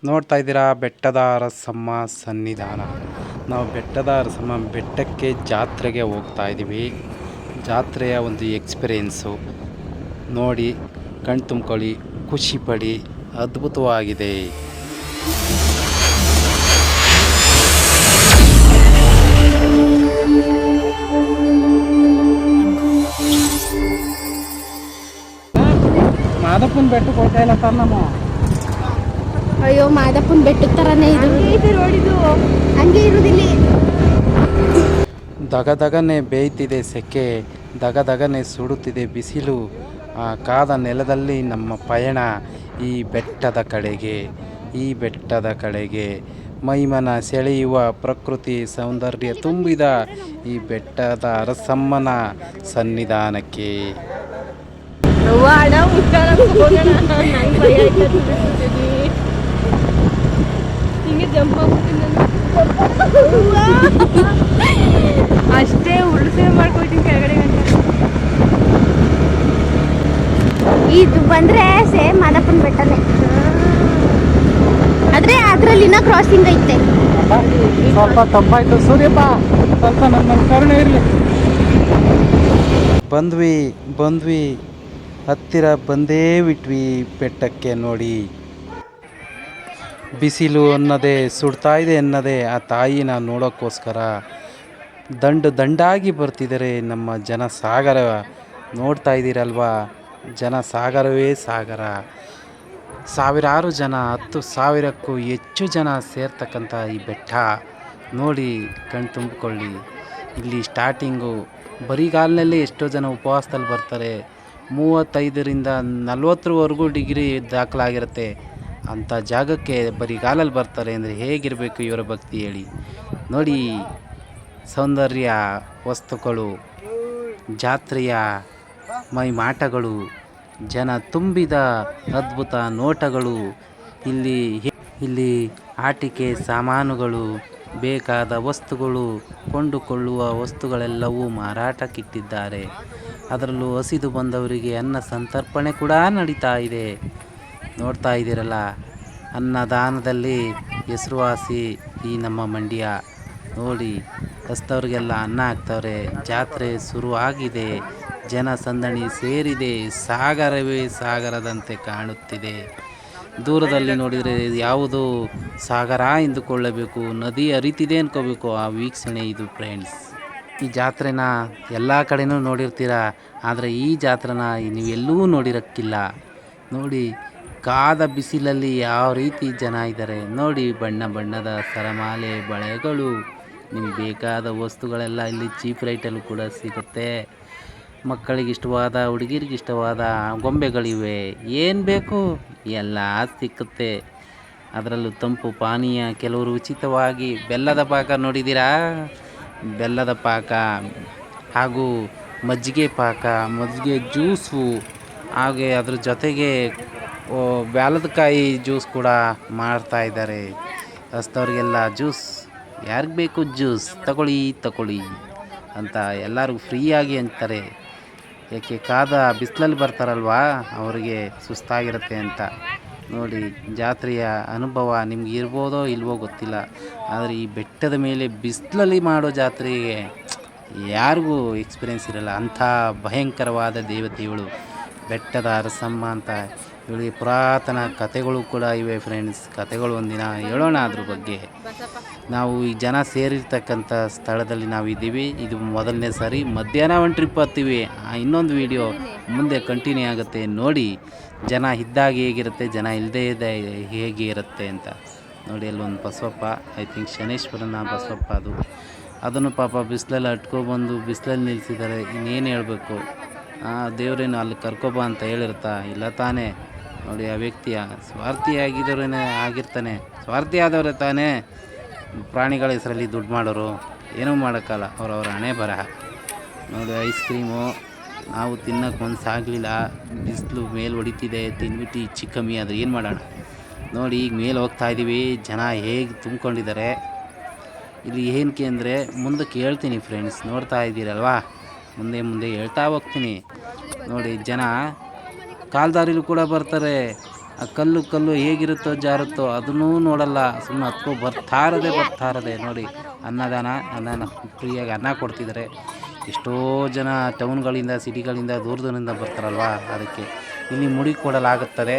ನೋಡ್ತಾ ಇದ್ದೀರಾ ಬೆಟ್ಟದ ಅರಸಮ್ಮ ಸನ್ನಿಧಾನ. ನಾವು ಬೆಟ್ಟದ ಅರಸಮ್ಮ ಬೆಟ್ಟಕ್ಕೆ ಜಾತ್ರೆಗೆ ಹೋಗ್ತಾ ಇದ್ದೀವಿ. ಜಾತ್ರೆಯ ಒಂದು ಎಕ್ಸ್ಪೀರಿಯೆನ್ಸು ನೋಡಿ, ಕಣ್ ತುಂಬ್ಕೊಳ್ಳಿ, ಖುಷಿ ಪಡಿ. ಅದ್ಭುತವಾಗಿದೆ. ಮಾದಪ್ಪನ ಬೆಟ್ಟಕ್ಕೆ ಹೋಗ್ತಾ ಇಲ್ಲ ಸರ್ ನಮ್ಮ. ಅಯ್ಯೋ, ಮಾದಪ್ಪನ ಬೆಟ್ಟದ ಥರನೇ ಇದು ರೋಡಿದು, ಹಂಗೆ ಇರೋದಿಲ್ಲಿ. ದಗದಗನೆ ಬೇಯ್ತಿದೆ ಸೆಕೆ, ದಗದಗನೆ ಸುಡುತ್ತಿದೆ ಬಿಸಿಲು. ಆ ಕಾದ ನೆಲದಲ್ಲಿ ನಮ್ಮ ಪಯಣ ಈ ಬೆಟ್ಟದ ಕಡೆಗೆ ಮೈಮನ ಸೆಳೆಯುವ ಪ್ರಕೃತಿ ಸೌಂದರ್ಯ ತುಂಬಿದ ಈ ಬೆಟ್ಟದ ಅರಸಮ್ಮನ ಸನ್ನಿಧಾನಕ್ಕೆ. ಅಷ್ಟೇ ಉಳಿಸೆ ಮಾಡ್ಕೊಳ್ತೀನಿ ಕೆಳಗಡೆ ಗಂಟ. ಇದು ಬಂದ್ರೆ ಸೇಮ್ ಮಾದಪ್ಪನ ಬೆಟ್ಟನೇ, ಆದ್ರೆ ಅದ್ರಲ್ಲಿ ಇನ್ನ ಕ್ರಾಸಿಂಗ್ ಐತೆ. ಸ್ವಲ್ಪ ತಪ್ಪಾಯ್ತು ಸೂರ್ಯಪ್ಪ, ಸ್ವಲ್ಪ ನನ್ನ ಕರುಣೆ ಇರಲಿ. ಬಂದ್ವಿ ಹತ್ತಿರ ಬಂದೇ ಬಿಟ್ವಿ ಬೆಟ್ಟಕ್ಕೆ. ನೋಡಿ, ಬಿಸಿಲು ಅನ್ನೋದೇ ಸುಡ್ತಾ ಇದೆ ಅನ್ನೋದೇ ಆ ತಾಯಿನ ನೋಡೋಕ್ಕೋಸ್ಕರ ದಂಡಾಗಿ ಬರ್ತಿದ್ದಾರೆ ನಮ್ಮ ಜನಸಾಗರ. ನೋಡ್ತಾ ಇದ್ದೀರಲ್ವಾ, ಜನಸಾಗರವೇ ಸಾಗರ. ಸಾವಿರಾರು ಜನ, 10,000ಕ್ಕೂ ಹೆಚ್ಚು ಜನ ಸೇರ್ತಕ್ಕಂಥ ಈ ಬೆಟ್ಟ ನೋಡಿ, ಕಣ್ ತುಂಬಿಕೊಳ್ಳಿ. ಇಲ್ಲಿ ಸ್ಟಾರ್ಟಿಂಗು ಬರಿಗಾಲಿನಲ್ಲೇ ಎಷ್ಟೋ ಜನ ಉಪವಾಸದಲ್ಲಿ ಬರ್ತಾರೆ. 35ರಿಂದ 40ವರೆಗೂ ಡಿಗ್ರಿ ದಾಖಲಾಗಿರುತ್ತೆ. ಅಂಥ ಜಾಗಕ್ಕೆ ಬರಿಗಾಲಲ್ಲಿ ಬರ್ತಾರೆ ಅಂದರೆ ಹೇಗಿರಬೇಕು ಇವರ ಭಕ್ತಿ ಹೇಳಿ. ನೋಡಿ, ಸೌಂದರ್ಯ ವಸ್ತುಗಳು, ಜಾತ್ರೆಯ ಮೈಮಾಟಗಳು, ಜನ ತುಂಬಿದ ಅದ್ಭುತ ನೋಟಗಳು. ಇಲ್ಲಿ ಆಟಿಕೆ ಸಾಮಾನುಗಳು, ಬೇಕಾದ ವಸ್ತುಗಳು, ಕೊಂಡುಕೊಳ್ಳುವ ವಸ್ತುಗಳೆಲ್ಲವೂ ಮಾರಾಟಕ್ಕಿಟ್ಟಿದ್ದಾರೆ. ಅದರಲ್ಲೂ ಹಸಿದು ಬಂದವರಿಗೆ ಅನ್ನ ಸಂತರ್ಪಣೆ ಕೂಡ ನಡೀತಾ ಇದೆ. ನೋಡ್ತಾ ಇದ್ದೀರಲ್ಲ, ಅನ್ನದಾನದಲ್ಲಿ ಹೆಸರುವಾಸಿ ಈ ನಮ್ಮ ಮಂಡ್ಯ. ನೋಡಿ, ಹಸ್ತವ್ರಿಗೆಲ್ಲ ಅನ್ನ ಹಾಕ್ತವ್ರೆ. ಜಾತ್ರೆ ಶುರುವಾಗಿದೆ, ಜನಸಂದಣಿ ಸೇರಿದೆ. ಸಾಗರವೇ ಸಾಗರದಂತೆ ಕಾಣುತ್ತಿದೆ. ದೂರದಲ್ಲಿ ನೋಡಿದರೆ ಯಾವುದು ಸಾಗರ ಎಂದುಕೊಳ್ಳಬೇಕು, ನದಿ ಹರಿತಿದೆ ಅಂದ್ಕೋಬೇಕು. ಆ ವೀಕ್ಷಣೆ ಇದು ಫ್ರೆಂಡ್ಸ್. ಈ ಜಾತ್ರೆನ ಎಲ್ಲ ಕಡೆನೂ ನೋಡಿರ್ತೀರ, ಆದರೆ ಈ ಜಾತ್ರೆನ ನೀವೆಲ್ಲೂ ನೋಡಿರೋಕ್ಕಿಲ್ಲ. ನೋಡಿ, ಕಾದ ಬಿಸಿಲಲ್ಲಿ ಯಾವ ರೀತಿ ಜನ ಇದ್ದಾರೆ ನೋಡಿ. ಬಣ್ಣ ಬಣ್ಣದ ಸರಮಾಲೆ, ಬಳೆಗಳು, ನಿಮಗೆ ಬೇಕಾದ ವಸ್ತುಗಳೆಲ್ಲ ಇಲ್ಲಿ ಚೀಪ್ ರೇಟಲ್ಲೂ ಕೂಡ ಸಿಗುತ್ತೆ. ಮಕ್ಕಳಿಗಿಷ್ಟವಾದ, ಹುಡುಗಿರಿಗಿಷ್ಟವಾದ ಗೊಂಬೆಗಳಿವೆ. ಏನು ಬೇಕು ಎಲ್ಲ ಸಿಕ್ಕುತ್ತೆ. ಅದರಲ್ಲೂ ತಂಪು ಪಾನೀಯ, ಕೆಲವರು ಉಚಿತವಾಗಿ ಬೆಲ್ಲದ ಪಾಕ ನೋಡಿದ್ದೀರಾ? ಬೆಲ್ಲದ ಪಾಕ ಹಾಗೂ ಮಜ್ಜಿಗೆ ಪಾಕ, ಮಜ್ಜಿಗೆ ಜ್ಯೂಸು, ಹಾಗೆ ಅದ್ರ ಜೊತೆಗೆ ಬ್ಯಾಲದಕಾಯಿ ಜ್ಯೂಸ್ ಕೂಡ ಮಾಡ್ತಾಯಿದ್ದಾರೆ. ಹಸ್ತವ್ರಿಗೆಲ್ಲ ಜ್ಯೂಸ್, ಯಾರಿಗೆ ಬೇಕು ಜ್ಯೂಸ್ ತಗೊಳ್ಳಿ ಅಂತ ಎಲ್ಲರಿಗೂ ಫ್ರೀಯಾಗಿ ಅಂತಾರೆ. ಏಕೆ, ಕಾದ ಬಿಸಿಲಲ್ಲಿ ಬರ್ತಾರಲ್ವಾ, ಅವರಿಗೆ ಸುಸ್ತಾಗಿರುತ್ತೆ ಅಂತ. ನೋಡಿ, ಜಾತ್ರೆಯ ಅನುಭವ ನಿಮ್ಗೆ ಇರ್ಬೋದೋ ಇಲ್ವೋ ಗೊತ್ತಿಲ್ಲ, ಆದರೆ ಈ ಬೆಟ್ಟದ ಮೇಲೆ ಬಿಸಿಲಲ್ಲಿ ಮಾಡೋ ಜಾತ್ರೆಗೆ ಯಾರಿಗೂ ಎಕ್ಸ್ಪೀರಿಯೆನ್ಸ್ ಇರಲ್ಲ. ಅಂಥ ಭಯಂಕರವಾದ ದೇವತೆಗಳು ಬೆಟ್ಟದ ಅರಸಮ್ಮ ಅಂತ. ಇವಳಿಗೆ ಪುರಾತನ ಕಥೆಗಳು ಕೂಡ ಇವೆ ಫ್ರೆಂಡ್ಸ್. ಕಥೆಗಳು ಒಂದಿನ ಹೇಳೋಣ ಅದ್ರ ಬಗ್ಗೆ. ನಾವು ಈ ಜನ ಸೇರಿರ್ತಕ್ಕಂಥ ಸ್ಥಳದಲ್ಲಿ ನಾವಿದ್ದೀವಿ. ಇದು ಮೊದಲನೇ ಸಾರಿ. ಮಧ್ಯಾಹ್ನ ಒಂದು ಟ್ರಿಪ್ ಹತ್ತೀವಿ. ಇನ್ನೊಂದು ವಿಡಿಯೋ ಮುಂದೆ ಕಂಟಿನ್ಯೂ ಆಗುತ್ತೆ. ನೋಡಿ, ಜನ ಇದ್ದಾಗ ಹೇಗಿರುತ್ತೆ, ಜನ ಇಲ್ಲದೇ ಇದೆ ಹೇಗೆ ಇರುತ್ತೆ ಅಂತ. ನೋಡಿ, ಅಲ್ಲೊಂದು ಬಸವಪ್ಪ, ಐ ಥಿಂಕ್ ಶನೇಶ್ವರನ ಬಸವಪ್ಪ ಅದನ್ನು ಪಾಪ ಬಿಸಿಲಲ್ಲಿ ಅಟ್ಕೊಬಂದು ಬಿಸಿಲಲ್ಲಿ ನಿಲ್ಲಿಸಿದ್ದಾರೆ. ಇನ್ನೇನು ಹೇಳಬೇಕು, ದೇವರೇನು ಅಲ್ಲಿ ಕರ್ಕೊಬ ಅಂತ ಹೇಳಿರ್ತಾ ಇಲ್ಲ ತಾನೇ. ನೋಡಿ, ಆ ವ್ಯಕ್ತಿಯ ಸ್ವಾರ್ಥಿಯಾಗಿದ್ದವರೇ ಆಗಿರ್ತಾನೆ. ಸ್ವಾರ್ಥಿ ಆದವರೇ ತಾನೇ ಪ್ರಾಣಿಗಳ ಹೆಸರಲ್ಲಿ ದುಡ್ಡು ಮಾಡೋರು. ಏನೂ ಮಾಡೋಕ್ಕಲ್ಲ, ಅವರವ್ರ ಹಣೆ ಬರಹ. ನೋಡಿ, ಐಸ್ ಕ್ರೀಮು ನಾವು ತಿನ್ನೋಕ್ಕೆ ಮನಸ್ಸಾಗಲಿಲ್ಲ. ಬಿಸಿಲು ಮೇಲೆ ಹೊಡಿತಿದೆ, ತಿನ್ಬಿಟ್ಟು ಹೆಚ್ಚು ಕಮ್ಮಿ ಆದರೆ ಏನು ಮಾಡೋಣ. ನೋಡಿ, ಈಗ ಮೇಲೆ ಹೋಗ್ತಾಯಿದ್ದೀವಿ. ಜನ ಹೇಗೆ ತುಂಬಿಕೊಂಡಿದ್ದಾರೆ ಇಲ್ಲಿ. ಏನಕ್ಕೆ ಅಂದರೆ ಮುಂದಕ್ಕೆ ಹೇಳ್ತೀನಿ ಫ್ರೆಂಡ್ಸ್, ನೋಡ್ತಾ ಇದ್ದೀರಲ್ವಾ, ಮುಂದೆ ಹೇಳ್ತಾ ಹೋಗ್ತೀನಿ. ನೋಡಿ, ಜನ ಕಾಲ್ದಾರಿಲೂ ಕೂಡ ಬರ್ತಾರೆ. ಆ ಕಲ್ಲು ಹೇಗಿರುತ್ತೋ ಜಾರುತ್ತೋ ಅದನ್ನೂ ನೋಡಲ್ಲ, ಸುಮ್ಮನೆ ಹತ್ಕೊ ಬರ್ತಾರದೆ ನೋಡಿ. ಅನ್ನನ ಫ್ರೀಯಾಗಿ ಅನ್ನ ಕೊಡ್ತಿದ್ದಾರೆ. ಎಷ್ಟೋ ಜನ ಟೌನ್ಗಳಿಂದ ಸಿಟಿಗಳಿಂದ ದೂರದಿಂದ ಬರ್ತಾರಲ್ವ, ಅದಕ್ಕೆ ಇಲ್ಲಿ ಮುಡಿ ಕೊಡಲಾಗುತ್ತದೆ.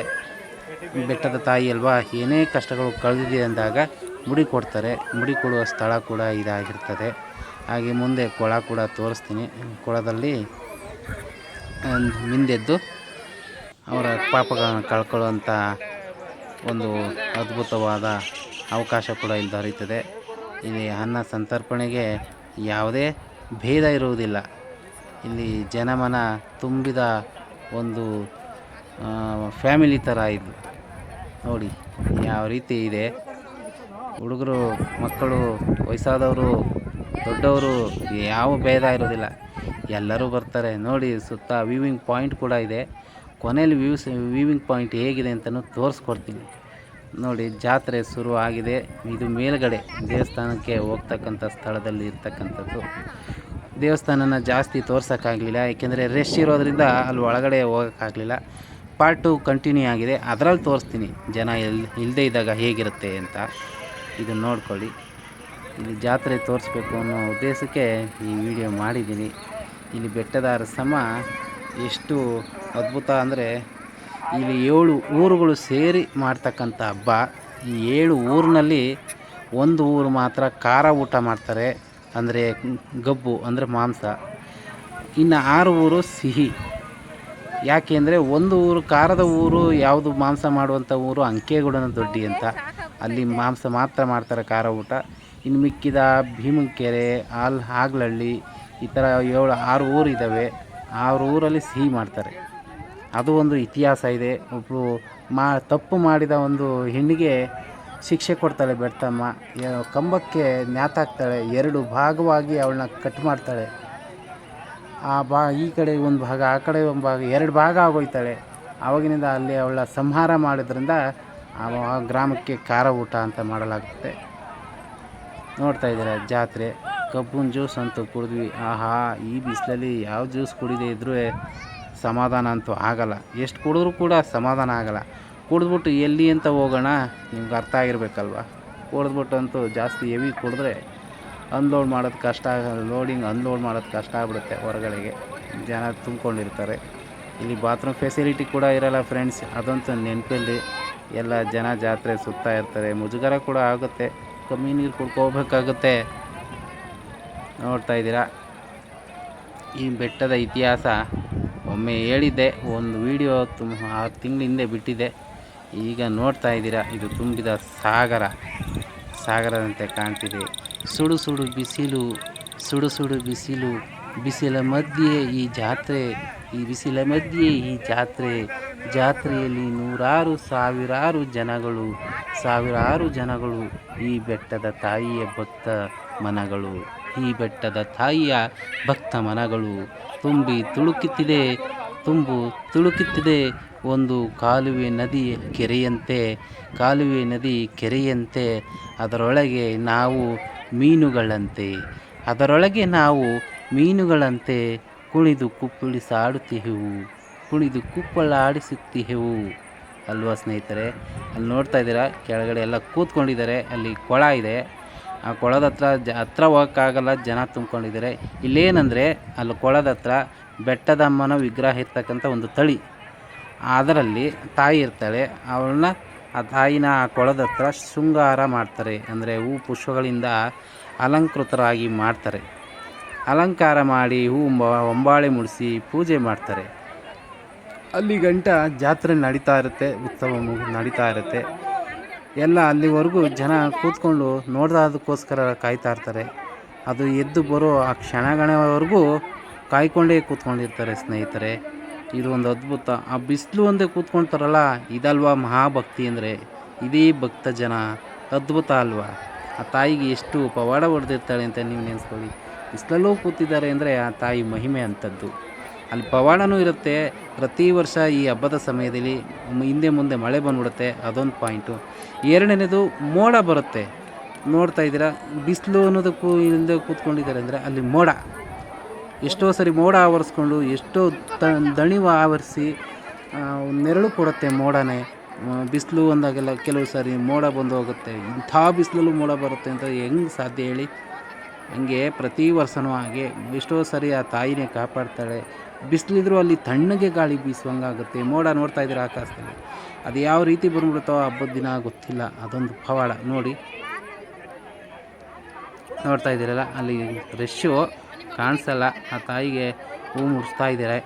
ಬೆಟ್ಟದ ತಾಯಿ ಅಲ್ವಾ, ಏನೇ ಕಷ್ಟಗಳು ಕಳೆದಿದೆ ಅಂದಾಗ ಮುಡಿ ಕೊಡ್ತಾರೆ. ಮುಡಿ ಕೊಡುವ ಸ್ಥಳ ಕೂಡ ಇದಾಗಿರ್ತದೆ. ಹಾಗೆ ಮುಂದೆ ಕೊಳ ಕೂಡ ತೋರಿಸ್ತೀನಿ. ಕೊಳದಲ್ಲಿ ಮಿಂದೆದ್ದು ಅವರ ಪಾಪಗಳನ್ನು ಕಳ್ಕೊಳ್ಳುವಂಥ ಒಂದು ಅದ್ಭುತವಾದ ಅವಕಾಶ ಕೂಡ ಇಲ್ಲಿ ದೊರೆಯುತ್ತದೆ. ಇಲ್ಲಿ ಅನ್ನ ಸಂತರ್ಪಣೆಗೆ ಯಾವುದೇ ಭೇದ ಇರುವುದಿಲ್ಲ. ಇಲ್ಲಿ ಜನಮನ ತುಂಬಿದ ಒಂದು ಫ್ಯಾಮಿಲಿ ಥರ ಇದು ನೋಡಿ ಯಾವ ರೀತಿ ಇದೆ. ಹುಡುಗರು, ಮಕ್ಕಳು, ವಯಸ್ಸಾದವರು, ದೊಡ್ಡವರು ಯಾವ ಭೇದ ಇರೋದಿಲ್ಲ, ಎಲ್ಲರೂ ಬರ್ತಾರೆ ನೋಡಿ. ಸುತ್ತ ವ್ಯೂವಿಂಗ್ ಪಾಯಿಂಟ್ ಕೂಡ ಇದೆ. ಕೊನೆಯಲ್ಲಿ ವ್ಯೂವಿಂಗ್ ಪಾಯಿಂಟ್ ಹೇಗಿದೆ ಅಂತಲೂ ತೋರಿಸ್ಕೊಡ್ತೀನಿ ನೋಡಿ. ಜಾತ್ರೆ ಶುರು ಆಗಿದೆ. ಇದು ಮೇಲ್ಗಡೆ ದೇವಸ್ಥಾನಕ್ಕೆ ಹೋಗ್ತಕ್ಕಂಥ ಸ್ಥಳದಲ್ಲಿ ಇರ್ತಕ್ಕಂಥದ್ದು. ದೇವಸ್ಥಾನನ ಜಾಸ್ತಿ ತೋರ್ಸೋಕ್ಕಾಗಲಿಲ್ಲ, ಏಕೆಂದರೆ ರಶ್ ಇರೋದ್ರಿಂದ ಅಲ್ಲಿ ಒಳಗಡೆ ಹೋಗೋಕ್ಕಾಗಲಿಲ್ಲ. ಪಾರ್ಟ್ 2 ಕಂಟಿನ್ಯೂ ಆಗಿದೆ, ಅದರಲ್ಲಿ ತೋರಿಸ್ತೀನಿ ಜನ ಇಲ್ಲದೇ ಇದ್ದಾಗ ಹೇಗಿರುತ್ತೆ ಅಂತ. ಇದನ್ನು ನೋಡ್ಕೊಳ್ಳಿ. ಇಲ್ಲಿ ಜಾತ್ರೆ ತೋರಿಸ್ಬೇಕು ಅನ್ನೋ ಉದ್ದೇಶಕ್ಕೆ ಈ ವಿಡಿಯೋ ಮಾಡಿದ್ದೀನಿ. ಇಲ್ಲಿ ಬೆಟ್ಟದ ಅರಸಮ್ಮ ಎಷ್ಟು ಅದ್ಭುತ ಅಂದರೆ, ಇಲ್ಲಿ 7 ಊರುಗಳು ಸೇರಿ ಮಾಡ್ತಕ್ಕಂಥ ಹಬ್ಬ. ಈ 7 ಊರಿನಲ್ಲಿ ಒಂದು ಊರು ಮಾತ್ರ ಖಾರ ಊಟ ಮಾಡ್ತಾರೆ, ಅಂದರೆ ಗಬ್ಬು ಅಂದರೆ ಮಾಂಸ. ಇನ್ನು 6 ಊರು ಸಿಹಿ. ಯಾಕೆ ಅಂದರೆ ಒಂದು ಊರು ಖಾರದ ಊರು ಯಾವುದು, ಮಾಂಸ ಮಾಡುವಂಥ ಊರು ಅಂಕೇಗೌಡನ ದೊಡ್ಡಿ ಅಂತ, ಅಲ್ಲಿ ಮಾಂಸ ಮಾತ್ರ ಮಾಡ್ತಾರೆ ಖಾರ ಊಟ. ಇನ್ನು ಮಿಕ್ಕಿದ ಭೀಮಕೆರೆ, ಹಾಗ್ಲಹಳ್ಳಿ, ಈ ಥರ 6 ಊರು ಇದ್ದಾವೆ. 6 ಊರಲ್ಲಿ ಸಿಹಿ ಮಾಡ್ತಾರೆ. ಅದು ಒಂದು ಇತಿಹಾಸ ಇದೆ. ಒಬ್ಬಳು ತಪ್ಪು ಮಾಡಿದ ಒಂದು ಹೆಣ್ಣಿಗೆ ಶಿಕ್ಷೆ ಕೊಡ್ತಾಳೆ ಬೆಡ್ತಮ್ಮ. ಕಂಬಕ್ಕೆ ನ್ಯಾತಾಕ್ತಾಳೆ, 2 ಭಾಗವಾಗಿ ಅವಳನ್ನ ಕಟ್ ಮಾಡ್ತಾಳೆ. ಈ ಕಡೆ ಒಂದು ಭಾಗ, ಆ ಕಡೆ ಒಂದು ಭಾಗ, 2 ಭಾಗ ಆಗೋಯ್ತಾಳೆ. ಆವಾಗಿನಿಂದ ಅಲ್ಲಿ ಅವಳ ಸಂಹಾರ ಮಾಡೋದ್ರಿಂದ ಆ ಗ್ರಾಮಕ್ಕೆ ಖಾರ ಊಟ ಅಂತ ಮಾಡಲಾಗುತ್ತೆ. ನೋಡ್ತಾ ಇದ್ದೀರಾ ಜಾತ್ರೆ. ಕಬ್ಬಿನ ಜ್ಯೂಸ್ ಅಂತೂ ಕುಡಿದ್ವಿ. ಆಹಾ, ಈ ಬಿಸಿಲಲ್ಲಿ ಯಾವ ಜ್ಯೂಸ್ ಕುಡಿದೇ ಇದ್ರೂ ಸಮಾಧಾನ ಅಂತೂ ಆಗಲ್ಲ. ಎಷ್ಟು ಕುಡಿದ್ರೂ ಕೂಡ ಸಮಾಧಾನ ಆಗಲ್ಲ. ಕುಡಿದ್ಬಿಟ್ಟು ಎಲ್ಲಿ ಅಂತ ಹೋಗೋಣ, ನಿಮ್ಗೆ ಅರ್ಥ ಆಗಿರ್ಬೇಕಲ್ವ. ಕುಡಿದ್ಬಿಟ್ಟು ಅಂತೂ ಜಾಸ್ತಿ ಹೆವಿ ಕುಡಿದ್ರೆ ಅನ್ಲೋಡ್ ಮಾಡೋದು ಕಷ್ಟ, ಅನ್ಲೋಡ್ ಮಾಡೋದು ಕಷ್ಟ ಆಗ್ಬಿಡುತ್ತೆ. ಹೊರಗಡೆಗೆ ಜನ ತುಂಬ್ಕೊಂಡಿರ್ತಾರೆ. ಇಲ್ಲಿ ಬಾತ್ರೂಮ್ ಫೆಸಿಲಿಟಿ ಕೂಡ ಇರೋಲ್ಲ ಫ್ರೆಂಡ್ಸ್, ಅದಂತೂ ನೆನಪಲ್ಲಿ. ಎಲ್ಲ ಜನ ಜಾತ್ರೆ ಸುತ್ತಾ ಇರ್ತಾರೆ. ಮುಜುಗರ ಕೂಡ ಆಗುತ್ತೆ, ಕಮ್ಮಿ ನೀರು ಕುಡ್ಕೋಬೇಕಾಗುತ್ತೆ. ನೋಡ್ತಾ ಇದ್ದೀರಾ ಈ ಬೆಟ್ಟದ ಇತಿಹಾಸ. ಒಮ್ಮೆ ಹೇಳಿದ್ದೆ, ಒಂದು ವಿಡಿಯೋ 6 ತಿಂಗಳ ಹಿಂದೆ ಬಿಟ್ಟಿದ್ದೆ. ಈಗ ನೋಡ್ತಾ ಇದ್ದೀರಾ, ಇದು ತುಂಬಿದ ಸಾಗರದಂತೆ ಕಾಣ್ತಿದೆ. ಸುಡು ಸುಡು ಬಿಸಿಲು, ಸುಡು ಸುಡು ಬಿಸಿಲು, ಬಿಸಿಲ ಮಧ್ಯೆ ಈ ಜಾತ್ರೆ, ಈ ಬಿಸಿಲ ಮಧ್ಯೆ ಈ ಜಾತ್ರೆ. ಜಾತ್ರೆಯಲ್ಲಿ ಸಾವಿರಾರು ಜನಗಳು, ಈ ಬೆಟ್ಟದ ತಾಯಿಯ ಭಕ್ತ ಮನಗಳು, ಈ ಬೆಟ್ಟದ ತಾಯಿಯ ಭಕ್ತ ಮನಗಳು ತುಂಬಿ ತುಳುಕುತ್ತಿದೆ. ಒಂದು ಕಾಲುವೆ ನದಿ ಕೆರೆಯಂತೆ, ಅದರೊಳಗೆ ನಾವು ಮೀನುಗಳಂತೆ ಕುಣಿದು ಕುಪ್ಪಳಿಸುತ್ತಿಹೆವು ಅಲ್ವಾ ಸ್ನೇಹಿತರೆ. ಅಲ್ಲಿ ನೋಡ್ತಾ ಇದ್ದೀರಾ, ಕೆಳಗಡೆ ಎಲ್ಲ ಕೂತ್ಕೊಂಡಿದ್ದಾರೆ. ಅಲ್ಲಿ ಕೊಳ ಇದೆ, ಆ ಕೊಳದ ಹತ್ರ ಹೋಗೋಕ್ಕಾಗಲ್ಲ, ಜನ ತುಂಬ್ಕೊಂಡಿದ್ದಾರೆ. ಇಲ್ಲೇನಂದರೆ, ಅಲ್ಲಿ ಕೊಳದ ಹತ್ರ ಬೆಟ್ಟದಮ್ಮನ ವಿಗ್ರಹ ಇರ್ತಕ್ಕಂಥ ಒಂದು ತಳಿ, ಅದರಲ್ಲಿ ತಾಯಿ ಇರ್ತಾಳೆ. ಅವಳನ್ನ, ಆ ತಾಯಿನ ಆ ಕೊಳದ ಹತ್ರ ಶೃಂಗಾರ ಮಾಡ್ತಾರೆ, ಅಂದರೆ ಹೂ ಪುಷ್ಪಗಳಿಂದ ಅಲಂಕೃತರಾಗಿ ಮಾಡ್ತಾರೆ. ಅಲಂಕಾರ ಮಾಡಿ ಹೊಂಬಾಳೆ ಮುಡಿಸಿ ಪೂಜೆ ಮಾಡ್ತಾರೆ. ಅಲ್ಲಿ ಗಂಟ ಜಾತ್ರೆ ನಡೀತಾ ಇರುತ್ತೆ, ಉತ್ಸವ ನಡೀತಾ ಇರುತ್ತೆ. ಎಲ್ಲ ಅಲ್ಲಿವರೆಗೂ ಜನ ಕೂತ್ಕೊಂಡು ನೋಡೋದಕ್ಕೋಸ್ಕರ ಕಾಯ್ತಾ ಇರ್ತಾರೆ. ಅದು ಎದ್ದು ಬರೋ ಆ ಕ್ಷಣಗಳವರೆಗೂ ಕಾಯ್ಕೊಂಡೇ ಕೂತ್ಕೊಂಡಿರ್ತಾರೆ ಸ್ನೇಹಿತರೆ. ಇದು ಒಂದು ಅದ್ಭುತ. ಆ ಬಿಸಿಲು ಒಂದೇ ಕೂತ್ಕೊಳ್ತಾರಲ್ಲ, ಇದಲ್ವಾ ಮಹಾಭಕ್ತಿ ಅಂದರೆ. ಇದೇ ಭಕ್ತ ಜನ, ಅದ್ಭುತ ಅಲ್ವಾ. ಆ ತಾಯಿಗೆ ಎಷ್ಟು ಪವಾಡ ಹೊಡೆದಿರ್ತಾಳೆ ಅಂತ ನೀವು ನೆನೆಸ್ಕೊಳ್ಳಿ. ಬಿಸಿಲಲ್ಲೂ ಕೂತಿದ್ದಾರೆ ಅಂದರೆ ಆ ತಾಯಿ ಮಹಿಮೆ ಅಂಥದ್ದು. ಅಲ್ಲಿ ಪವಾಡನೂ ಇರುತ್ತೆ. ಪ್ರತಿ ವರ್ಷ ಈ ಹಬ್ಬದ ಸಮಯದಲ್ಲಿ ಹಿಂದೆ ಮುಂದೆ ಮಳೆ ಬಂದ್ಬಿಡುತ್ತೆ, ಅದೊಂದು ಪಾಯಿಂಟು. ಎರಡನೇದು ಮೋಡ ಬರುತ್ತೆ. ನೋಡ್ತಾ ಇದ್ದೀರಾ, ಬಿಸಿಲು ಅನ್ನೋದಕ್ಕೂ ಇಲ್ಲದೆ ಕೂತ್ಕೊಂಡಿದ್ದಾರೆ ಅಂದರೆ ಅಲ್ಲಿ ಮೋಡ. ಎಷ್ಟೋ ಸರಿ ಮೋಡ ಆವರಿಸ್ಕೊಂಡು, ಎಷ್ಟೋ ದಣಿವು ಆವರಿಸಿ ನೆರಳು ಕೊಡುತ್ತೆ ಮೋಡನೇ. ಬಿಸಿಲು ಅಂದಾಗೆಲ್ಲ ಕೆಲವು ಸಾರಿ ಮೋಡ ಬಂದು ಹೋಗುತ್ತೆ. ಇಂಥ ಬಿಸಿಲಲ್ಲೂ ಮೋಡ ಬರುತ್ತೆ ಅಂತ ಹೆಂಗೆ ಸಾಧ್ಯ ಹೇಳಿ? ಹಂಗೆ ಪ್ರತಿ ವರ್ಷವೂ ಹಾಗೆ ಎಷ್ಟೋ ಸರಿ ಆ ತಾಯಿನೇ ಕಾಪಾಡ್ತಾಳೆ. ಬಿಸಿಲಿದ್ರೂ ಅಲ್ಲಿ ತಣ್ಣಗೆ ಗಾಳಿ ಬೀಸುವಂಗಾಗುತ್ತೆ. ಮೋಡ ನೋಡ್ತಾ ಇದ್ದೀರಾ ಆಕಾಶದಲ್ಲಿ, ಅದು ಯಾವ ರೀತಿ ಬಂದ್ಬಿಡುತ್ತೋ ಹಬ್ಬದ ದಿನ ಗೊತ್ತಿಲ್ಲ. ಅದೊಂದು ಪವಾಡ ನೋಡಿ, ನೋಡ್ತಾ ಇದ್ದೀರಲ್ಲ ಅಲ್ಲಿ ರಶ್ಶು ಕಾಣಿಸಲ್ಲ. ಆ ತಾಯಿಗೆ ಹೂ ಮುಡಿಸ್ತಾ ಇದ್ದಾರೆ.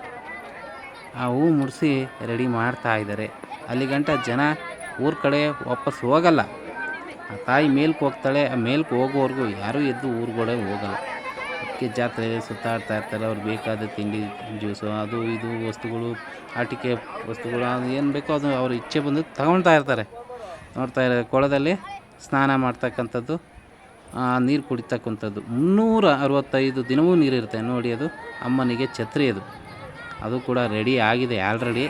ಆ ಹೂ ಮುಡಿಸಿ ರೆಡಿ ಮಾಡ್ತಾ ಇದ್ದಾರೆ. ಅಲ್ಲಿ ಗಂಟ ಜನ ಊರ ಕಡೆ ವಾಪಸ್ ಹೋಗಲ್ಲ. ಆ ತಾಯಿ ಮೇಲ್ಕೆ ಹೋಗ್ತಾಳೆ. ಆ ಮೇಲ್ಕೆ ಹೋಗೋವರೆಗೂ ಯಾರೂ ಎದ್ದು ಊರುಗಳೇ ಹೋಗಲ್ಲ. ಅದಕ್ಕೆ ಜಾತ್ರೆ ಸುತ್ತಾಡ್ತಾ ಇರ್ತಾರೆ. ಅವ್ರು ಬೇಕಾದ ತಿಂಡಿ ಜ್ಯೂಸು ಅದು ಇದು ವಸ್ತುಗಳು, ಆಟಿಕೆ ವಸ್ತುಗಳು, ಅದು ಏನು ಬೇಕೋ ಅದು ಅವ್ರ ಇಚ್ಛೆ ಬಂದು ತಗೊಳ್ತಾ ಇರ್ತಾರೆ. ನೋಡ್ತಾ ಇರೋ ಕೊಳದಲ್ಲಿ ಸ್ನಾನ ಮಾಡ್ತಕ್ಕಂಥದ್ದು, ನೀರು ಕುಡಿತಕ್ಕಂಥದ್ದು 365 ದಿನವೂ ನೀರಿರುತ್ತೆ ನೋಡಿ. ಅದು ಅಮ್ಮನಿಗೆ ಛತ್ರಿ, ಅದು ಕೂಡ ರೆಡಿ ಆಗಿದೆ ಆಲ್ರೆಡಿ.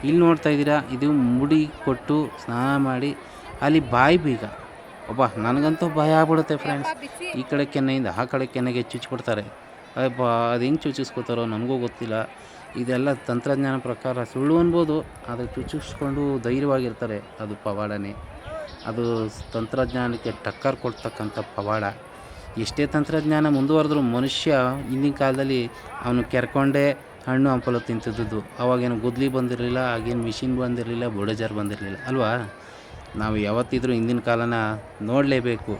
ಇಲ್ಲಿ ನೋಡ್ತಾ ಇದ್ದೀರಾ, ಇದು ಮುಡಿ ಕೊಟ್ಟು ಸ್ನಾನ ಮಾಡಿ ಅಲ್ಲಿ ಬಾಯಿ ಬೀಗ. ನನಗಂತೂ ಭಯ ಆಗ್ಬಿಡುತ್ತೆ ಫ್ರೆಂಡ್ಸ್. ಈ ಕಡೆ ಕೆನ್ನೆಯಿಂದ ಆ ಕಡೆ ಕೆನ್ನೆಗೆ ಚುಚ್ಚಿಬಿಡ್ತಾರೆ. ಅದು ಹೆಂಗೆ ಚುಚ್ಚಿಸ್ಕೋತಾರೋ ನನಗೂ ಗೊತ್ತಿಲ್ಲ. ಇದೆಲ್ಲ ತಂತ್ರಜ್ಞಾನ ಪ್ರಕಾರ ಸುಳ್ಳು ಅನ್ಬೋದು, ಆದರೆ ಚುಚ್ಚಿಸ್ಕೊಂಡು ಧೈರ್ಯವಾಗಿರ್ತಾರೆ. ಅದು ಪವಾಡನೇ. ಅದು ತಂತ್ರಜ್ಞಾನಕ್ಕೆ ಟಕ್ಕರ್ ಕೊಡ್ತಕ್ಕಂಥ ಪವಾಡ. ಎಷ್ಟೇ ತಂತ್ರಜ್ಞಾನ ಮುಂದುವರೆದ್ರೂ ಮನುಷ್ಯ ಹಿಂದಿನ ಕಾಲದಲ್ಲಿ ಅವನು ಕೆರ್ಕೊಂಡೇ ಹಣ್ಣು ಹಂಪಲು ತಿಂತಿದ್ದು. ಅವಾಗೇನು ಗುದ್ಲಿ ಬಂದಿರಲಿಲ್ಲ, ಆಗೇನು ಮಿಷಿನ್ ಬಂದಿರಲಿಲ್ಲ, ಬುಲ್ಡೋಜರ್ ಬಂದಿರಲಿಲ್ಲ ಅಲ್ವಾ? ನಾವು ಯಾವತ್ತಿದ್ರೂ ಹಿಂದಿನ ಕಾಲನ ನೋಡಲೇಬೇಕು.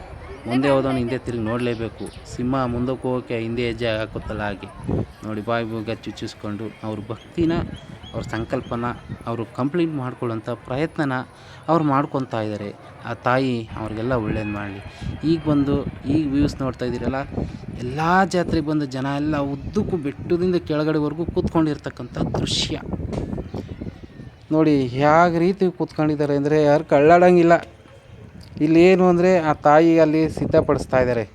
ಮುಂದೆ ಹೋದವನು ಹಿಂದೆ ತಿರುಗಿ ನೋಡಲೇಬೇಕು. ಸಿಂಹ ಮುಂದಕ್ಕೆ ಹೋಗೋಕ್ಕೆ ಹಿಂದೆ ಹೆಜ್ಜೆ ಹಾಕುತ್ತಲ್ಲ ಹಾಗೆ ನೋಡಿ, ಬಾಯಿ ಬೀಗ ಚುಚ್ಚಿಸ್ಕೊಂಡು ಅವ್ರ ಭಕ್ತಿನ, ಅವ್ರ ಸಂಕಲ್ಪನ ಅವರು ಕಂಪ್ಲೀಟ್ ಮಾಡ್ಕೊಳ್ಳೋಂಥ ಪ್ರಯತ್ನನ ಅವ್ರು ಮಾಡ್ಕೊತಾ ಇದ್ದಾರೆ. ಆ ತಾಯಿ ಅವ್ರಿಗೆಲ್ಲ ಒಳ್ಳೇದು ಮಾಡಲಿ. ಈಗ ವ್ಯೂಸ್ ನೋಡ್ತಾ ಇದ್ದೀರಲ್ಲ, ಎಲ್ಲ ಜಾತ್ರೆಗೆ ಬಂದ ಜನ ಎಲ್ಲ ಉದ್ದಕ್ಕೂ ಬೆಟ್ಟದಿಂದ ಕೆಳಗಡೆವರೆಗೂ ಕೂತ್ಕೊಂಡಿರ್ತಕ್ಕಂಥ ದೃಶ್ಯ ನೋಡಿ. ಯಾವ ರೀತಿ ಕೂತ್ಕೊಂಡಿದ್ದಾರೆ ಅಂದರೆ ಯಾರು ಕಳ್ಳಾಡಂಗಿಲ್ಲ. ಇಲ್ಲೇನು ಅಂದರೆ ಆ ತಾಯಿ ಅಲ್ಲಿ ಸಿದ್ಧಪಡಿಸ್ತಾ ಇದ್ದಾರೆ.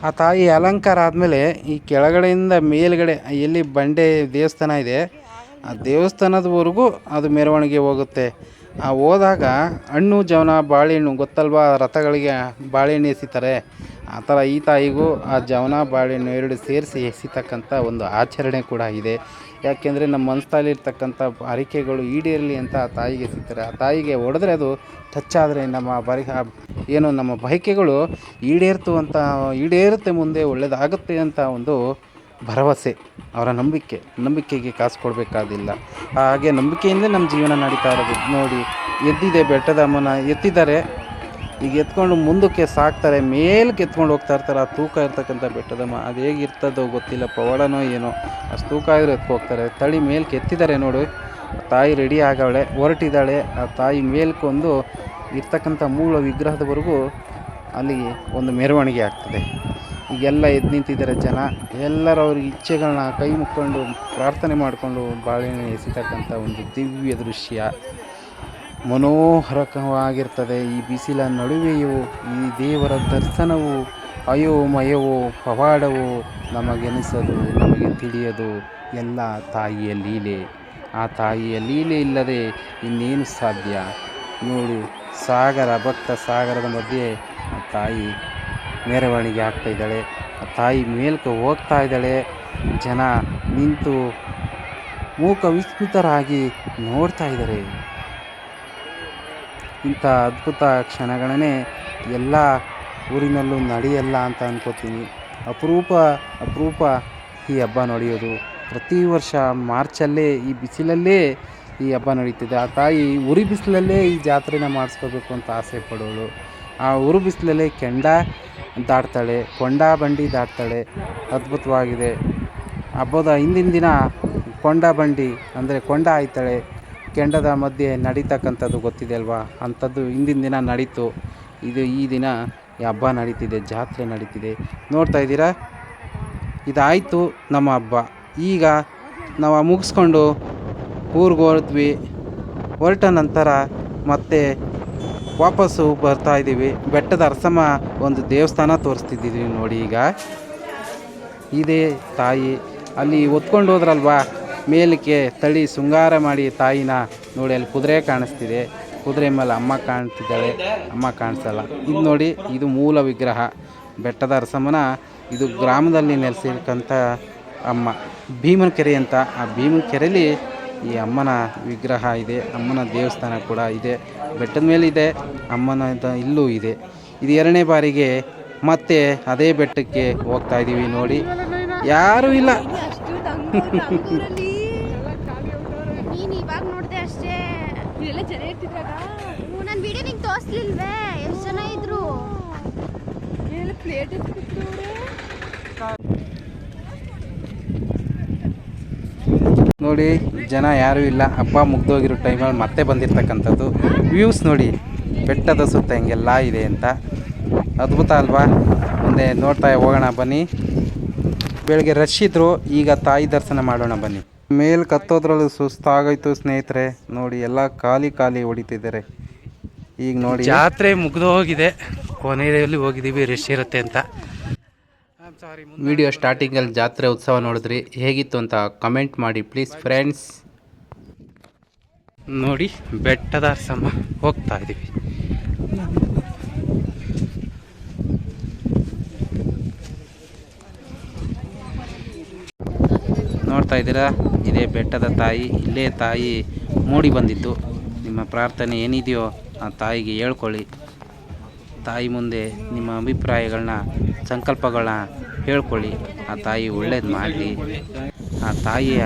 ಆ ತಾಯಿ ಅಲಂಕಾರ ಆದಮೇಲೆ ಈ ಕೆಳಗಡೆಯಿಂದ ಮೇಲ್ಗಡೆ ಎಲ್ಲಿ ಬಂಡೆ ದೇವಸ್ಥಾನ ಇದೆ, ಆ ದೇವಸ್ಥಾನದವರೆಗೂ ಅದು ಮೆರವಣಿಗೆ ಹೋಗುತ್ತೆ. ಹೋದಾಗ ಹಣ್ಣು ಜವನ ಬಾಳೆಹಣ್ಣು ಗೊತ್ತಲ್ವಾ, ರಥಗಳಿಗೆ ಬಾಳೆಹಣ್ಣು ಎಸಿತಾರೆ. ಆ ಥರ ಈ ತಾಯಿಗೂ ಆ ಜವನ ಬಾಳೆಹಣ್ಣು ಎರಡು ಸೇರಿಸಿ ಎಸಿತಕ್ಕಂಥ ಒಂದು ಆಚರಣೆ ಕೂಡ ಇದೆ. ಯಾಕೆಂದರೆ ನಮ್ಮ ಮನಸ್ಸಲ್ಲಿರ್ತಕ್ಕಂಥ ಹರಿಕೆಗಳು ಈಡೇರಲಿ ಅಂತ ಆ ತಾಯಿಗೆ ಎಸಿತಾರೆ. ಆ ತಾಯಿಗೆ ಹೊಡೆದ್ರೆ ಅದು ಟಚ್ ಆದರೆ ನಮ್ಮ ಬಯಕೆಗಳು ಈಡೇರುತ್ತೆ, ಮುಂದೆ ಒಳ್ಳೆಯದಾಗುತ್ತೆ ಅಂತ ಒಂದು ಭರವಸೆ. ಅವರ ನಂಬಿಕೆಗೆ ಕಾಸು ಕೊಡಬೇಕಾದಿಲ್ಲ. ಹಾಗೆ ನಂಬಿಕೆಯಿಂದ ನಮ್ಮ ಜೀವನ ನಡೀತಾ ಇರೋದು ನೋಡಿ. ಎದ್ದಿದೆ ಬೆಟ್ಟದ ಅಮ್ಮನ ಎತ್ತಿದ್ದಾರೆ. ಈಗ ಎತ್ಕೊಂಡು ಮುಂದಕ್ಕೆ ಸಾಕ್ತಾರೆ, ಮೇಲಕ್ಕೆ ಎತ್ಕೊಂಡು ಹೋಗ್ತಾ ಇರ್ತಾರೆ. ಆ ತೂಕ ಇರ್ತಕ್ಕಂಥ ಬೆಟ್ಟದಮ್ಮ ಅದು ಹೇಗಿರ್ತದೋ ಗೊತ್ತಿಲ್ಲ, ಪವಾಡನೋ ಏನೋ, ಅಷ್ಟು ತೂಕ ಇದ್ರೆ ಹೋಗ್ತಾರೆ. ತಳಿ ಮೇಲಕ್ಕೆ ಎತ್ತಿದ್ದಾರೆ ನೋಡಿ. ತಾಯಿ ರೆಡಿ ಆಗವಳೆ, ಹೊರಟಿದ್ದಾಳೆ. ಆ ತಾಯಿ ಮೇಲ್ಕೊಂದು ಇರ್ತಕ್ಕಂಥ ಮೂಲ ವಿಗ್ರಹದವರೆಗೂ ಅಲ್ಲಿ ಒಂದು ಮೆರವಣಿಗೆ ಆಗ್ತದೆ. ಈಗೆಲ್ಲ ಎದ್ದು ನಿಂತಿದ್ದಾರೆ ಜನ. ಎಲ್ಲರೂ ಅವ್ರಿಗೆ ಇಚ್ಛೆಗಳನ್ನ ಕೈ ಮುಕ್ಕೊಂಡು ಪ್ರಾರ್ಥನೆ ಮಾಡಿಕೊಂಡು ಬಾಳೆಹಣ್ಣು ಎಸಿತಕ್ಕಂಥ ಒಂದು ದಿವ್ಯ ದೃಶ್ಯ ಮನೋಹರಕವಾಗಿರ್ತದೆ. ಈ ಬಿಸಿಲ ನಡುವೆಯೂ ಈ ದೇವರ ದರ್ಶನವು ಅಯೋಮಯವೋ ಪವಾಡವೋ ನಮಗೆನಿಸದು, ನಮಗೆ ತಿಳಿಯದು. ಎಲ್ಲ ತಾಯಿಯ ಲೀಲೆ. ಆ ತಾಯಿಯ ಲೀಲೆ ಇಲ್ಲದೆ ಇನ್ನೇನು ಸಾಧ್ಯ ನೋಡಿ. ಭಕ್ತ ಸಾಗರದ ಮಧ್ಯೆ ಆ ತಾಯಿ ಮೆರವಣಿಗೆ ಆಗ್ತಾಯಿದ್ದಾಳೆ. ಆ ತಾಯಿ ಮೇಲ್ಕೆ ಹೋಗ್ತಾ ಇದ್ದಾಳೆ. ಜನ ನಿಂತು ಮೂಕ ವಿಸ್ಮಿತರಾಗಿ ನೋಡ್ತಾ ಇದ್ದಾರೆ. ಇಂಥ ಅದ್ಭುತ ಕ್ಷಣಗಳನ್ನೇ ಎಲ್ಲ ಊರಿನಲ್ಲೂ ನಡೆಯಲ್ಲ ಅಂತ ಅನ್ಕೋತೀನಿ. ಅಪರೂಪ ಈ ಹಬ್ಬ ನಡೆಯೋದು. ಪ್ರತಿ ವರ್ಷ ಮಾರ್ಚಲ್ಲೇ ಈ ಬಿಸಿಲಲ್ಲೇ ಈ ಹಬ್ಬ ನಡೀತಿದೆ. ಆ ತಾಯಿ ಉರಿ ಬಿಸಿಲಲ್ಲೇ ಈ ಜಾತ್ರೆನ ಮಾಡಿಸ್ಕೋಬೇಕು ಅಂತ ಆಸೆ ಪಡೋಳು. ಆ ಉರು ಬಿಸಿಲಲ್ಲೇ ಕೆಂಡ ದಾಟ್ತಾಳೆ, ಕೊಂಡ ಬಂಡಿ ದಾಟ್ತಾಳೆ. ಅದ್ಭುತವಾಗಿದೆ. ಹಬ್ಬದ ಹಿಂದಿನ ದಿನ ಕೊಂಡ ಬಂಡಿ ಅಂದರೆ ಕೊಂಡ ಆಯ್ತಾಳೆ. ಕೆಂಡದ ಮಧ್ಯೆ ನಡೀತಕ್ಕಂಥದ್ದು ಗೊತ್ತಿದೆ ಅಲ್ವಾ, ಅಂಥದ್ದು ಹಿಂದಿನ ದಿನ ನಡೀತು. ಈ ದಿನ ಈ ಹಬ್ಬ ನಡೀತಿದೆ, ಜಾತ್ರೆ ನಡೀತಿದೆ. ನೋಡ್ತಾ ಇದ್ದೀರಾ, ಇದಾಯಿತು ನಮ್ಮ ಹಬ್ಬ. ಈಗ ನಾವು ಮುಗಿಸ್ಕೊಂಡು ಊರಿಗೆ ಹೊರಟ ನಂತರ ಮತ್ತೆ ವಾಪಸ್ಸು ಬರ್ತಾಯಿದ್ದೀವಿ. ಬೆಟ್ಟದ ಅರಸಮ್ಮ ಒಂದು ದೇವಸ್ಥಾನ ತೋರಿಸ್ತಿದ್ದೀವಿ ನೋಡಿ. ಈಗ ಇದೇ ತಾಯಿ ಅಲ್ಲಿ ಹೊತ್ಕೊಂಡು ಹೋದ್ರಲ್ವಾ ಮೇಲಕ್ಕೆ ತಳಿ ಶೃಂಗಾರ ಮಾಡಿ ತಾಯಿನ ನೋಡಿ. ಅಲ್ಲಿ ಕುದುರೆ ಕಾಣಿಸ್ತಿದೆ, ಕುದುರೆ ಮೇಲೆ ಅಮ್ಮ ಕಾಣ್ತಿದ್ದಾಳೆ, ಅಮ್ಮ ಕಾಣಿಸಲ್ಲ. ಇದು ನೋಡಿ, ಇದು ಮೂಲ ವಿಗ್ರಹ ಬೆಟ್ಟದ ಅರಸಮ್ಮನ. ಇದು ಗ್ರಾಮದಲ್ಲಿ ನೆಲೆಸಿರ್ತಕ್ಕಂಥ ಅಮ್ಮ ಭೀಮನ ಕೆರೆ ಅಂತ. ಆ ಭೀಮನ ಕೆರೆಯಲ್ಲಿ ಈ ಅಮ್ಮನ ವಿಗ್ರಹ ಇದೆ, ಅಮ್ಮನ ದೇವಸ್ಥಾನ ಕೂಡ ಇದೆ, ಬೆಟ್ಟದ ಮೇಲೆ ಇದೆ, ಅಮ್ಮನ ಇಲ್ಲೂ ಇದೆ. ಇದು 2ನೇ ಬಾರಿಗೆ ಮತ್ತೆ ಅದೇ ಬೆಟ್ಟಕ್ಕೆ ಹೋಗ್ತಾ ಇದ್ದೀವಿ. ನೋಡಿ ಯಾರೂ ಇಲ್ಲ. ನೀನು ಇವಾಗ ನೋಡಿದೆ ಅಷ್ಟೇ. ಎಲ್ಲ ಜನ ಇರ್ತಿದ್ರಾಗ ನನ್ನ ವಿಡಿಯೋ ನಿಂಗೆ ತೋರಿಸ್ಲಿಲ್ವೇ ಎಷ್ಟು ಜನ ಇದ್ರು. ಪ್ಲೇಟ್ ನೋಡಿ ಜನ ಯಾರೂ ಇಲ್ಲ. ಹಬ್ಬ ಮುಗ್ದೋಗಿರೋ ಟೈಮಲ್ಲಿ ಮತ್ತೆ ಬಂದಿರತಕ್ಕಂಥದ್ದು. ವ್ಯೂಸ್ ನೋಡಿ ಬೆಟ್ಟದ ಸುತ್ತ ಹೆಂಗೆಲ್ಲ ಇದೆ ಅಂತ. ಅದ್ಭುತ ಅಲ್ವಾ? ಮುಂದೆ ನೋಡ್ತಾ ಹೋಗೋಣ ಬನ್ನಿ. ಬೆಳಗ್ಗೆ ರಶ್ ಇದ್ರು, ಈಗ ತಾಯಿ ದರ್ಶನ ಮಾಡೋಣ ಬನ್ನಿ. ಮೇಲೆ ಕತ್ತೋದ್ರಲ್ಲೂ ಸುಸ್ತಾಗೋಯ್ತು ಸ್ನೇಹಿತರೆ. ನೋಡಿ ಎಲ್ಲ ಖಾಲಿ ಖಾಲಿ ಹೊಡಿತಿದ್ದಾರೆ. ಈಗ ನೋಡಿ ಜಾತ್ರೆ ಮುಗ್ದೋಗಿದೆ, ಕೊನೆಯಲ್ಲಿ ಹೋಗಿದ್ದೀವಿ ರಶ್ ಇರುತ್ತೆ ಅಂತ. ವಿಡಿಯೋ ಸ್ಟಾರ್ಟಿಂಗಲ್ಲಿ ಜಾತ್ರೆ ಉತ್ಸವ ನೋಡಿದ್ರಿ, ಹೇಗಿತ್ತು ಅಂತ ಕಮೆಂಟ್ ಮಾಡಿ ಪ್ಲೀಸ್ ಫ್ರೆಂಡ್ಸ್. ನೋಡಿ ಬೆಟ್ಟದ ಸಮ ಹೋಗ್ತಾ ಇದ್ದೀವಿ. ನೋಡ್ತಾ ಇದ್ದೀರಾ, ಇದೇ ಬೆಟ್ಟದ ತಾಯಿ. ಇಲ್ಲೇ ತಾಯಿ ಮೂಡಿ ಬಂದಿದ್ದು. ನಿಮ್ಮ ಪ್ರಾರ್ಥನೆ ಏನಿದೆಯೋ ಆ ತಾಯಿಗೆ ಹೇಳ್ಕೊಳ್ಳಿ. ತಾಯಿ ಮುಂದೆ ನಿಮ್ಮ ಅಭಿಪ್ರಾಯಗಳನ್ನ, ಸಂಕಲ್ಪಗಳನ್ನ ಹೇಳ್ಕೊಳ್ಳಿ. ಆ ತಾಯಿ ಒಳ್ಳೇದು ಮಾಡಲಿ. ಆ ತಾಯಿಯ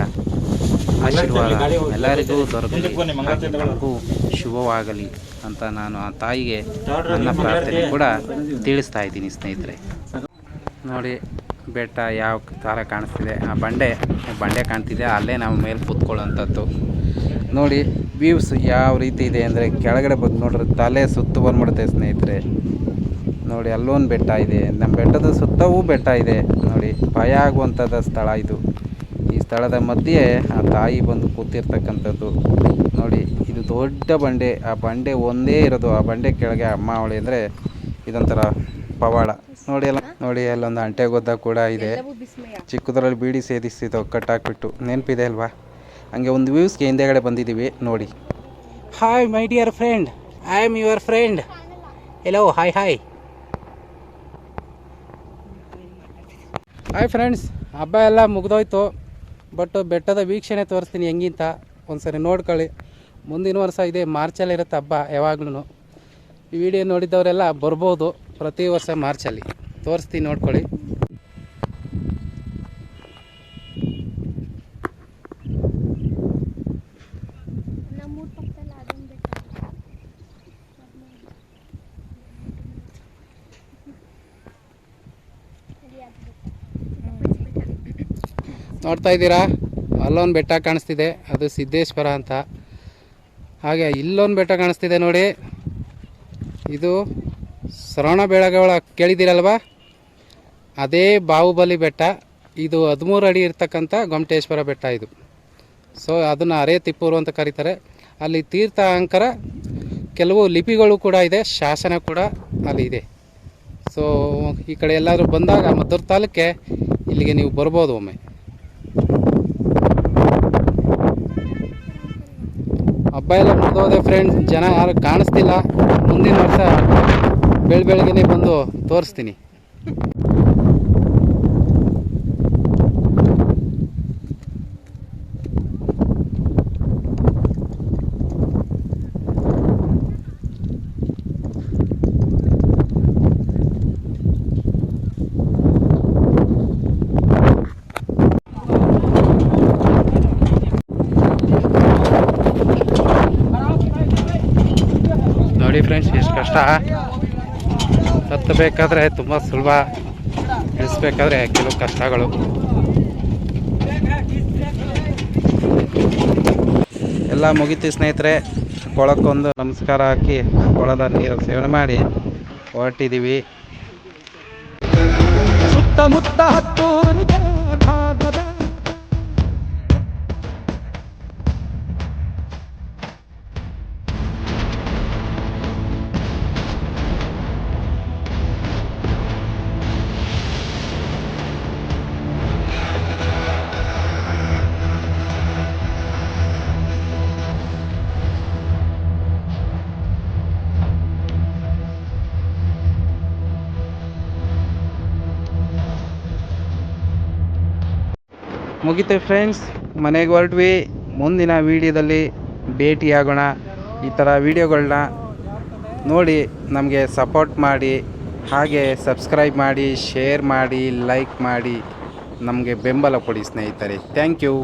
ಆಶೀರ್ವಾದ ಎಲ್ಲರಿಗೂ ದೊರಕಲಿ, ನಮಗೂ ಶುಭವಾಗಲಿ ಅಂತ ನಾನು ಆ ತಾಯಿಗೆ ನನ್ನ ಪ್ರಾರ್ಥನೆ ಕೂಡ ತಿಳಿಸ್ತಾ ಇದ್ದೀನಿ ಸ್ನೇಹಿತರೆ. ನೋಡಿ ಬೆಟ್ಟ ಯಾವ ಥರ ಕಾಣಿಸ್ತಿದೆ. ಆ ಬಂಡೆ ಕಾಣ್ತಿದೆ, ಅಲ್ಲೇ ನಾವು ಮೇಲೆ ಕೂತ್ಕೊಳ್ಳೋಂಥದ್ದು. ನೋಡಿ ವ್ಯೂಸ್ ಯಾವ ರೀತಿ ಇದೆ ಅಂದರೆ, ಕೆಳಗಡೆ ಬಂದು ನೋಡ್ರೆ ತಲೆ ಸುತ್ತು ಬಂದ್ಬಿಡುತ್ತೆ ಸ್ನೇಹಿತರೆ. ನೋಡಿ ಅಲ್ಲೊಂದು ಬೆಟ್ಟ ಇದೆ, ನಮ್ಮ ಬೆಟ್ಟದ ಸುತ್ತವೂ ಬೆಟ್ಟ ಇದೆ. ನೋಡಿ ಭಯ ಆಗುವಂಥದ್ದು ಸ್ಥಳ ಇದು. ಈ ಸ್ಥಳದ ಮಧ್ಯೆ ಆ ತಾಯಿ ಬಂದು ಕೂತಿರ್ತಕ್ಕಂಥದ್ದು. ನೋಡಿ ಇದು ದೊಡ್ಡ ಬಂಡೆ, ಆ ಬಂಡೆ ಒಂದೇ ಇರೋದು. ಆ ಬಂಡೆ ಕೆಳಗೆ ಅಮ್ಮ ಅವಳಿ ಅಂದರೆ ಇದೊಂಥರ ಪವಾಡ. ನೋಡಿ ಅಲ್ಲೊಂದು ಅಂಟೆಗೊದ್ದ ಕೂಡ ಇದೆ. ಚಿಕ್ಕದ್ರಲ್ಲಿ ಬೀಡಿ ಸೇದಿಸ್ತಿದ್ದು ಕಟ್ಟಾಕ್ಬಿಟ್ಟು, ನೆನಪಿದೆ ಅಲ್ವಾ? ಹಂಗೆ ಒಂದು ವ್ಯೂಸ್ಗೆ ಹಿಂದೆಗಡೆ ಬಂದಿದ್ದೀವಿ ನೋಡಿ. Hi my dear friend, I am your friend. Hello, hi hi hi friends. ಹಬ್ಬ ಎಲ್ಲ ಮುಗಿದೋಯ್ತು, ಬಟ್ ಬೆಟ್ಟದ ವೀಕ್ಷಣೆ ತೋರಿಸ್ತೀನಿ ಹೆಂಗಿಂತ ಒಂದ್ಸರಿ ನೋಡ್ಕೊಳ್ಳಿ. ಮುಂದಿನ ವರ್ಷ ಇದೆ ಮಾರ್ಚಲ್ಲಿ ಇರುತ್ತೆ ಹಬ್ಬ ಯಾವಾಗ್ಲೂ. ಈ ವಿಡಿಯೋ ನೋಡಿದವರೆಲ್ಲ ಬರ್ಬೋದು. ಪ್ರತಿ ವರ್ಷ ಮಾರ್ಚಲ್ಲಿ ತೋರಿಸ್ತೀನಿ, ನೋಡ್ಕೊಳ್ಳಿ. ನೋಡ್ತಾ ಇದ್ದೀರಾ, ಅಲ್ಲೊಂದು ಬೆಟ್ಟ ಕಾಣಿಸ್ತಿದೆ, ಅದು ಸಿದ್ದೇಶ್ವರ ಅಂತ. ಹಾಗೆ ಇಲ್ಲೊಂದು ಬೆಟ್ಟ ಕಾಣಿಸ್ತಿದೆ ನೋಡಿ, ಇದು ಶ್ರವಣಬೆಳಗೊಳ ಕೇಳಿದ್ದೀರಲ್ವಾ? ಅದೇ ಬಾಹುಬಲಿ ಬೆಟ್ಟ. ಇದು 13 ಅಡಿ ಇರ್ತಕ್ಕಂಥ ಗೊಮ್ಮಟೇಶ್ವರ ಬೆಟ್ಟ ಇದು. ಸೊ ಅದನ್ನು ಅರೆತಿಪ್ಪೂರು ಅಂತ ಕರೀತಾರೆ. ಅಲ್ಲಿ ತೀರ್ಥಾಂಕರ ಕೆಲವು ಲಿಪಿಗಳು ಕೂಡ ಇದೆ, ಶಾಸನ ಕೂಡ ಅಲ್ಲಿ ಇದೆ. ಸೊ ಈ ಕಡೆ ಎಲ್ಲಾದರೂ ಬಂದಾಗ ಮದ್ದೂರು ತಾಲೂಕೆ ಇಲ್ಲಿಗೆ ನೀವು ಬರ್ಬೋದು ಒಮ್ಮೆ. ಹಬ್ಬ ಎಲ್ಲ ಮುಗಿದೋದೆ ಫ್ರೆಂಡ್ಸ್, ಜನ ಯಾರು ಕಾಣಿಸ್ತಿಲ್ಲ. ಮುಂದಿನ ವರ್ಷ ಬೆಳಗ್ಗೆನೇ ಬಂದು ತೋರಿಸ್ತೀನಿ. ನೋಡಿ ಫ್ರೆಂಡ್ಸ್, ಎಷ್ಟು ಕಷ್ಟ. ಹತ್ತಬೇಕಾದ್ರೆ ತುಂಬ ಸುಲಭ, ಇಳಿಸ್ಬೇಕಾದ್ರೆ ಕೆಲವು ಕಷ್ಟಗಳು. ಎಲ್ಲ ಮುಗಿತು ಸ್ನೇಹಿತರೆ. ಕೊಳಕ್ಕೊಂದು ನಮಸ್ಕಾರ ಹಾಕಿ ಕೊಳದ ನೀರು ಸೇವನೆ ಮಾಡಿ ಹೊರಟಿದ್ದೀವಿ. ಸುತ್ತಮುತ್ತ ಹತ್ತು ಮುಗಿತು ಫ್ರೆಂಡ್ಸ್, ಮನೆಗೆ ಹೊರಟ್ವಿ. ಮುಂದಿನ ವೀಡಿಯೋದಲ್ಲಿ ಭೇಟಿಯಾಗೋಣ. ಈ ಥರ ವೀಡಿಯೋಗಳನ್ನ ನೋಡಿ ನಮಗೆ ಸಪೋರ್ಟ್ ಮಾಡಿ, ಹಾಗೆ ಸಬ್ಸ್ಕ್ರೈಬ್ ಮಾಡಿ, ಶೇರ್ ಮಾಡಿ, ಲೈಕ್ ಮಾಡಿ, ನಮಗೆ ಬೆಂಬಲ ಕೊಡಿ ಸ್ನೇಹಿತರೆ. Thank you.